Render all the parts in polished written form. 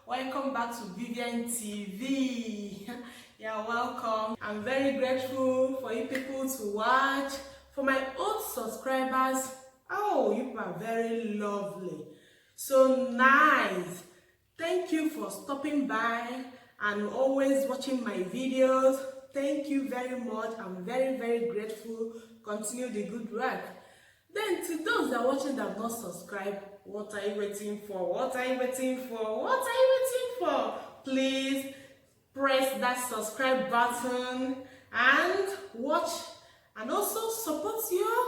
Welcome back to Vivienne TV. You're welcome. I'm very grateful for you people to watch. For my old subscribers, oh, you are very lovely. So nice. Thank you for stopping by and always watching my videos. Thank you very much. I'm very, very grateful. Continue the good work. Then to those that are watching that have not subscribed, what are you waiting for? What are you waiting for? What are you waiting for? Please press that subscribe button and watch and also support your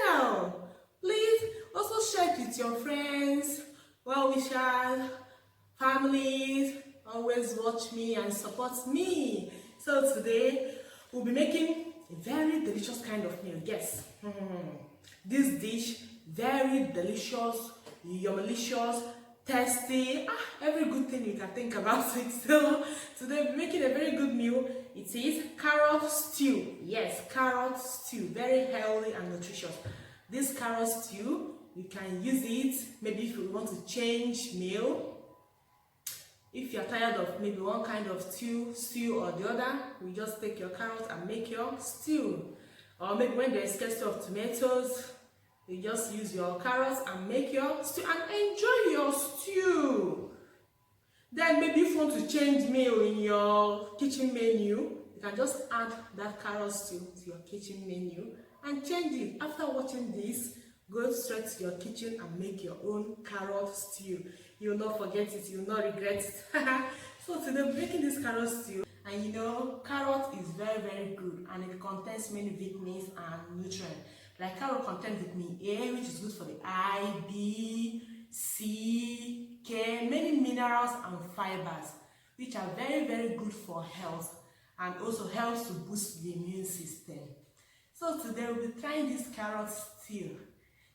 girl. Please also share it with your friends, well-wishers, families. Always watch me and support me. So today we'll be making a very delicious kind of meal. Yes. This dish, very delicious, yummilicious, tasty, every good thing you can think about it. So today we're making a very good meal. It is carrot stew. Yes, carrot stew, very healthy and nutritious. This carrot stew, you can use it maybe if you want to change meal. If you're tired of maybe one kind of stew or the other, you just take your carrot and make your stew. Or maybe when there's scarcity of tomatoes, you just use your carrots and make your stew and enjoy your stew. Then maybe if you want to change meal in your kitchen menu, you can just add that carrot stew to your kitchen menu and change it. After watching this, go straight to your kitchen and make your own carrot stew. You will not forget it, you will not regret it. So today we're making this carrot stew. And you know, carrot is very, very good and it contains many vitamins and nutrients. Like carrot contains vitamin A, which is good for the eye, B, C, K, many minerals and fibers, which are very, very good for health and also helps to boost the immune system. So today we'll be trying this carrot stew.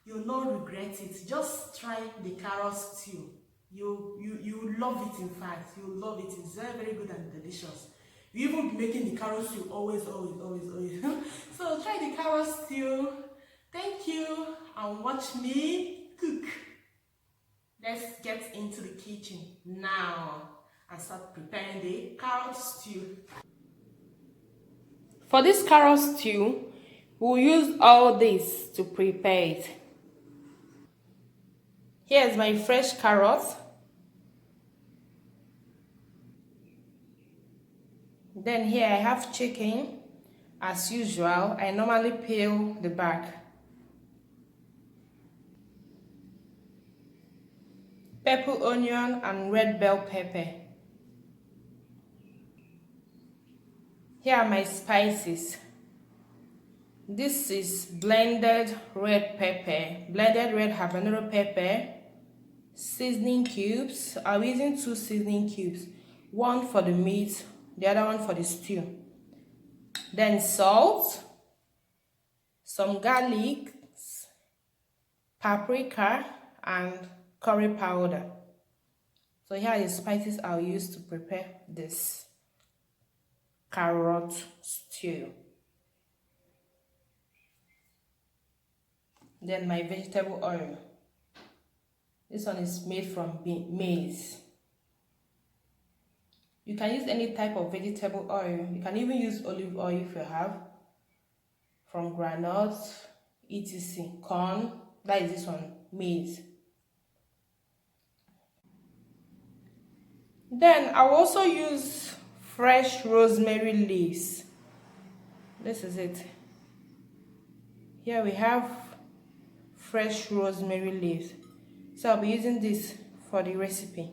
You'll not regret it. Just try the carrot stew. You love it. In fact, you love it. It's very, very good and delicious. We even be making the carrot stew always. So try the carrot stew. Thank you and watch me cook. Let's get into the kitchen now and start preparing the carrot stew. For this carrot stew, we'll use all this to prepare it. Here's my fresh carrot. Then here I have chicken. As usual, I normally peel the back. Purple onion and red bell pepper. Here are my spices. This is blended red pepper, blended red habanero pepper, seasoning cubes. I'm using 2 seasoning cubes, one for the meat, the other one for the stew. Then salt, some garlic, paprika, and curry powder. So here are the spices I'll use to prepare this carrot stew. Then my vegetable oil. This one is made from maize. You can use any type of vegetable oil. You can even use olive oil if you have. From granules, etc. Corn, that is this one, maize. Then I'll also use fresh rosemary leaves. This is it. Here we have fresh rosemary leaves. So I'll be using this for the recipe.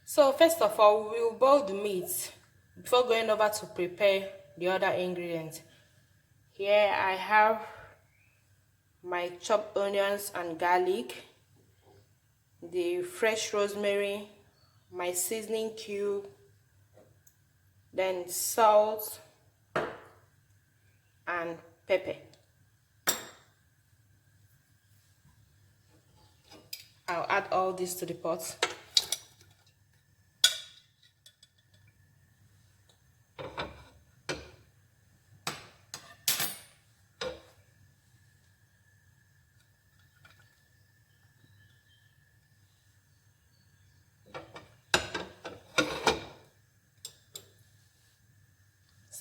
So first of all, we will boil the meat before going over to prepare the other ingredients. Here I have my chopped onions and garlic, the fresh rosemary, my seasoning cube, then salt and pepper. I'll add all this to the pot.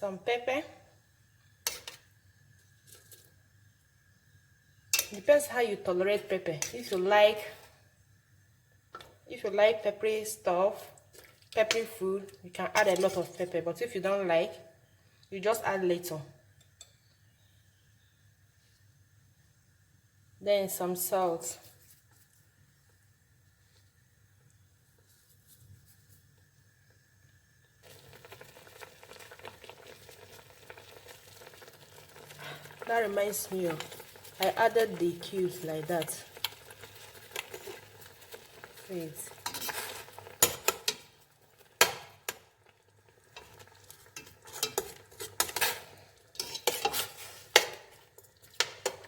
some pepper. Depends how you tolerate pepper. If you like peppery stuff, peppery food, you can add a lot of pepper, but if you don't like, you just add little. Then some salt. That reminds me of, I added the cubes like that. Wait.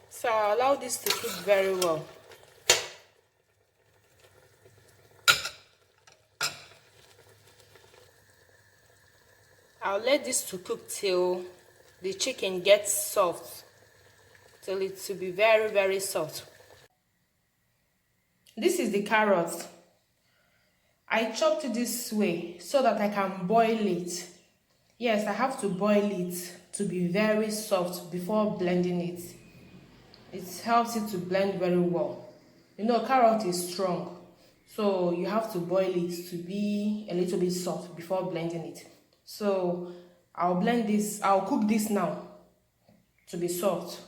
So I'll allow this to cook very well. I'll let this to cook till the chicken gets soft, till it to be very, very soft. This is the carrot. I chopped it this way so that I can boil it. Yes, I have to boil it to be very soft before blending it. It helps it to blend very well. You know, carrot is strong, so you have to boil it to be a little bit soft before blending it. So I'll blend this, I'll cook this now to be soft.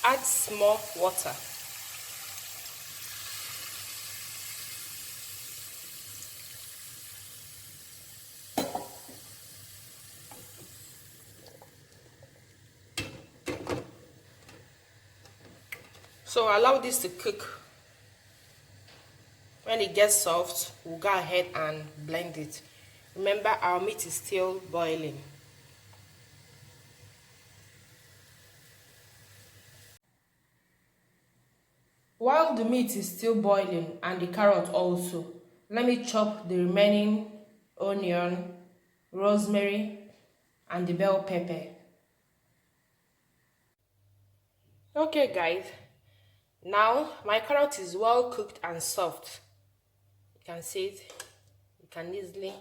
Add small water. So allow this to cook. When it gets soft, we'll go ahead and blend it. Remember, our meat is still boiling. While the meat is still boiling and the carrot also, let me chop the remaining onion, rosemary, and the bell pepper. Okay guys, now my carrot is well cooked and soft. You can see it, you can easily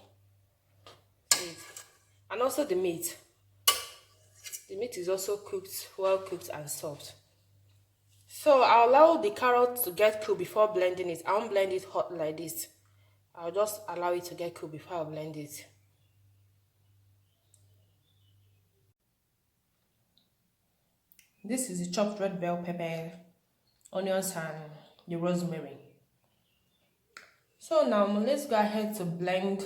see it. And also the meat is also cooked, well cooked and soft. So I'll allow the carrot to get cool before blending it. I won't blend it hot like this. I'll just allow it to get cool before I blend it. This is the chopped red bell pepper, onions, and the rosemary. So now let's go ahead to blend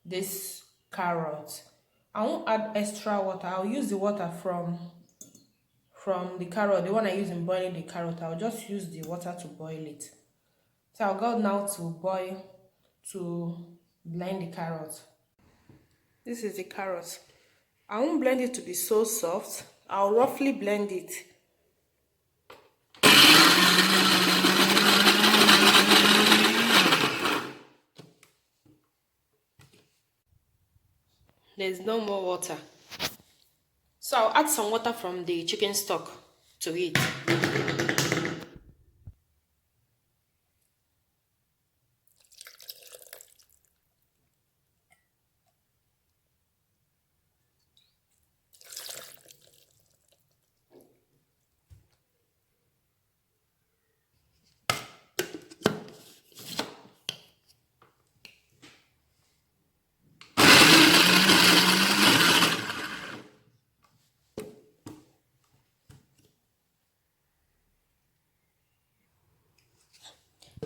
this carrot. I won't add extra water. I'll use the water from the carrot, the one I use in boiling the carrot. I'll just use the water to boil it. So I'll go now to blend the carrot. This is the carrot. I won't blend it to be so soft. I'll roughly blend it. There's no more water. So I'll add some water from the chicken stock to it.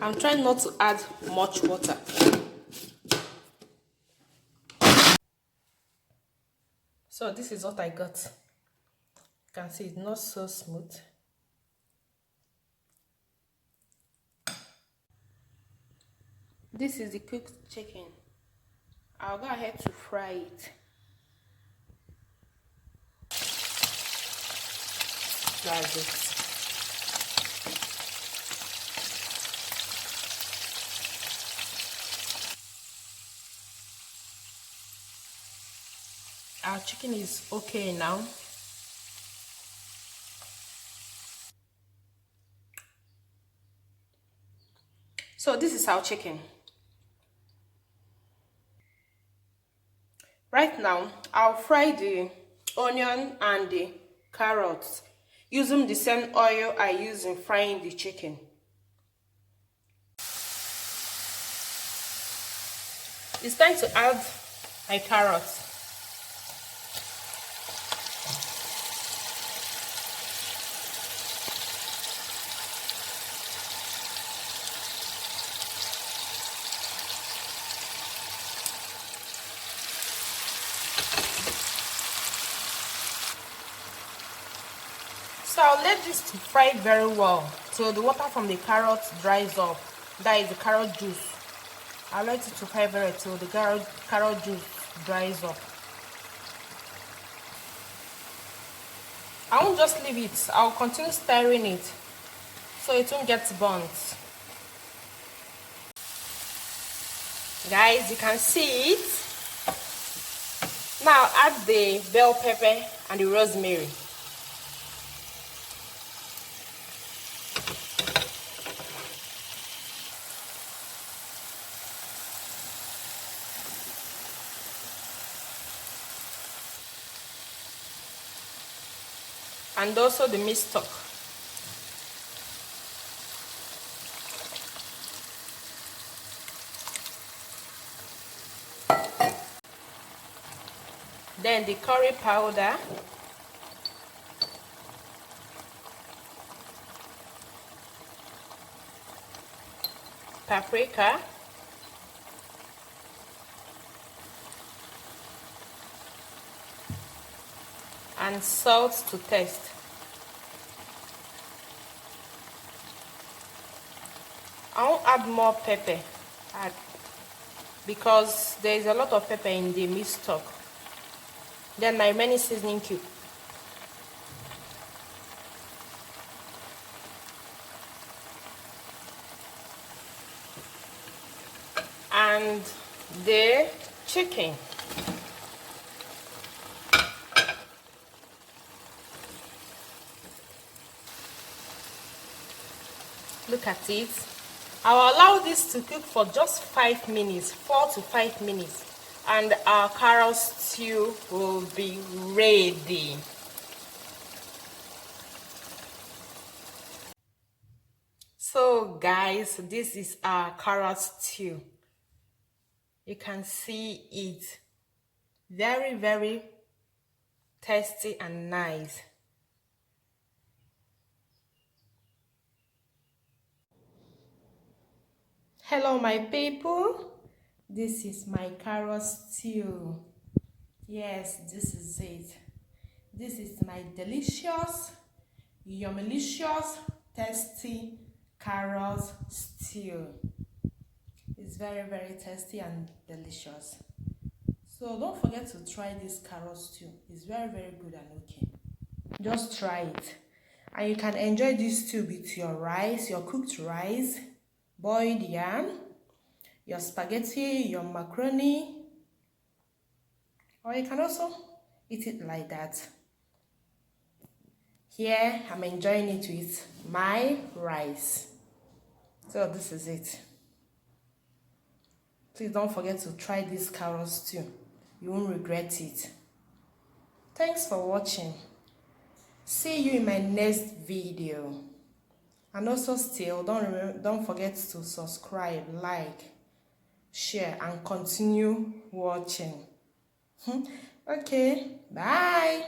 I'm trying not to add much water. So this is what I got. You can see it's not so smooth. This is the cooked chicken. I'll go ahead to fry it. That's it. Our chicken is okay now. our chicken. Right now, I'll fry the onion and the carrots using the same oil I use in frying the chicken. It's time to add my carrots. So I'll let this fry very well till the water from the carrots dries up. That is the carrot juice. I'll let it to fry very till the carrot juice dries up. I won't just leave it. I'll continue stirring it so it won't get burnt. Guys, you can see it. Now add the bell pepper and the rosemary. And also the meat stock. Then the curry powder. Paprika. And salt to taste. I won't add more pepper because there is a lot of pepper in the meat stock. Then my remaining seasoning cube. And the chicken. Look at it. I'll allow this to cook for just 5 minutes, 4 to 5 minutes, and our carrot stew will be ready. So guys, this is our carrot stew. You can see it. Very, very tasty and nice. Hello my people, this is my carrot stew. Yes, this is it. This is my delicious, yummylicious, tasty carrot stew. It's very, very tasty and delicious. So don't forget to try this carrot stew. It's very, very good and okay. Just try it. And you can enjoy this stew with your rice, your cooked rice, boiled yam, your spaghetti, your macaroni, or you can also eat it like that. Here I'm enjoying it with my rice. So this is it. Please don't forget to try this carrot stew. You won't regret it. Thanks for watching. See you in my next video. And also still, don't forget to subscribe, like, share, and continue watching. Okay, bye.